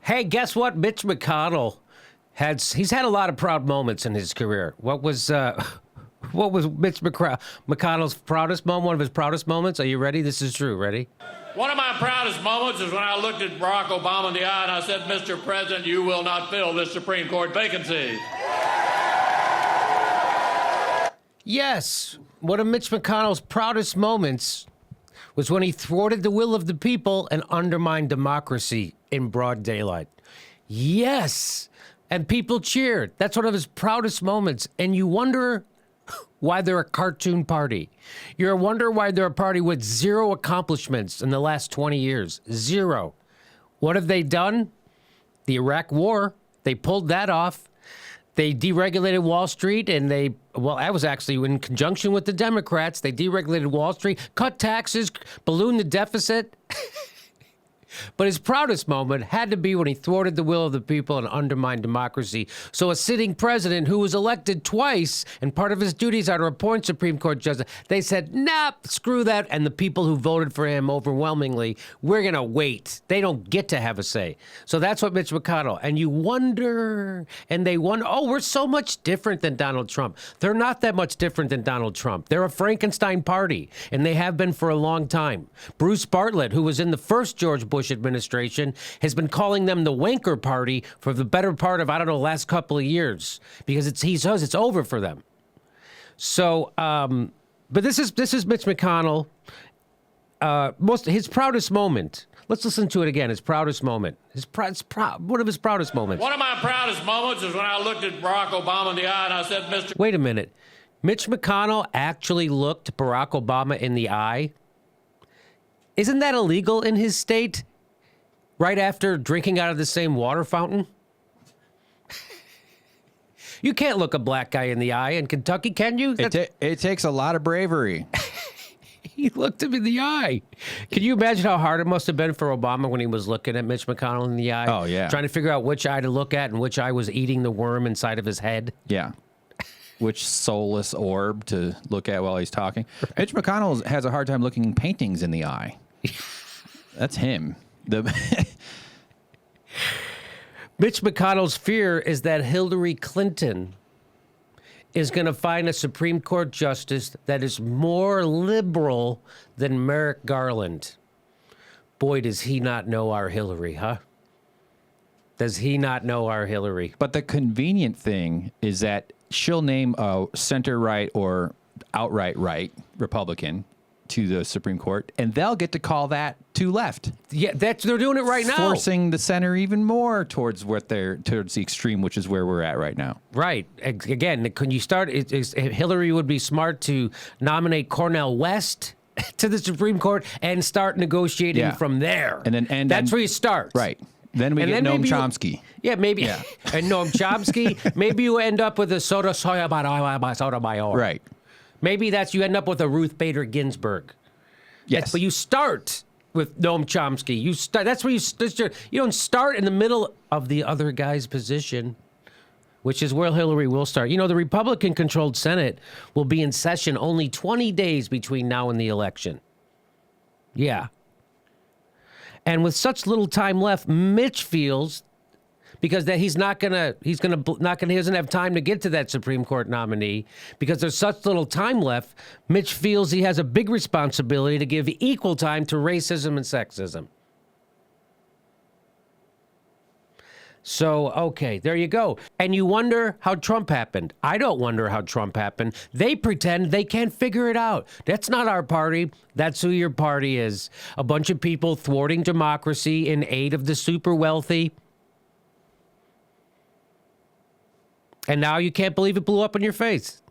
Hey, guess what? Mitch McConnell he's had a lot of proud moments in his career. What was Mitch McConnell's proudest moment? One of his proudest moments? Are you ready? This is true. Ready? One of my proudest moments is when I looked at Barack Obama in the eye and I said, Mr. President, you will not fill this Supreme Court vacancy. Yes. One of Mitch McConnell's proudest moments was when he thwarted the will of the people and undermined democracy in broad daylight. Yes. And people cheered. That's one of his proudest moments. And you wonder why they're a cartoon party. You wonder why they're a party with zero accomplishments in the last 20 years. Zero. What have they done? The Iraq War. They pulled that off. They deregulated Wall Street, and that was actually in conjunction with the Democrats. They deregulated Wall Street, cut taxes, ballooned the deficit. But his proudest moment had to be when he thwarted the will of the people and undermined democracy. So a sitting president who was elected twice, and part of his duties are to appoint Supreme Court justice, they said, nah, screw that. And the people who voted for him overwhelmingly, we're going to wait. They don't get to have a say. So that's what Mitch McConnell. And you wonder, and they wonder, oh, we're so much different than Donald Trump. They're not that much different than Donald Trump. They're a Frankenstein party, and they have been for a long time. Bruce Bartlett, who was in the first George Bush administration, has been calling them the wanker party for the better part of, the last couple of years, because he says it's over for them. So, but this is Mitch McConnell. His proudest moment. Let's listen to it again. His proudest moment. One of his proudest moments. One of my proudest moments is when I looked at Barack Obama in the eye and I said, Mr. Wait a minute. Mitch McConnell actually looked Barack Obama in the eye? Isn't that illegal in his state? Right after drinking out of the same water fountain? You can't look a black guy in the eye in Kentucky, can you? It takes a lot of bravery. He looked him in the eye. Can you imagine how hard it must have been for Obama when he was looking at Mitch McConnell in the eye? Oh, yeah. Trying to figure out which eye to look at and which eye was eating the worm inside of his head. Yeah. Which soulless orb to look at while he's talking. Right. Mitch McConnell has a hard time looking paintings in the eye. That's him. Mitch McConnell's fear is that Hillary Clinton is going to find a Supreme Court justice that is more liberal than Merrick Garland. Boy, does he not know our Hillary, huh? Does he not know our Hillary? But the convenient thing is that she'll name a center-right or outright right Republican to the Supreme Court, and they'll get to call that too left. Yeah, they're doing it right now, forcing the center even more towards towards the extreme, which is where we're at right now. Right. Again, can you start? Hillary would be smart to nominate Cornel West to the Supreme Court and start negotiating from there. And that's where you start. Right. Then we get Noam Chomsky. Maybe. Yeah. And Noam Chomsky. Maybe you end up with a Sotomayor. Right. Maybe you end up with a Ruth Bader Ginsburg. Yes. But you start with Noam Chomsky. That's where you start. You don't start in the middle of the other guy's position, which is where Hillary will start. The Republican-controlled Senate will be in session only 20 days between now and the election. Yeah. And with such little time left, Mitch feels, because that he doesn't have time to get to that Supreme Court nominee, because there's such little time left, Mitch feels he has a big responsibility to give equal time to racism and sexism. So, okay, there you go. And you wonder how Trump happened. I don't wonder how Trump happened. They pretend they can't figure it out. That's not our party. That's who your party is. A bunch of people thwarting democracy in aid of the super wealthy. And now you can't believe it blew up in your face.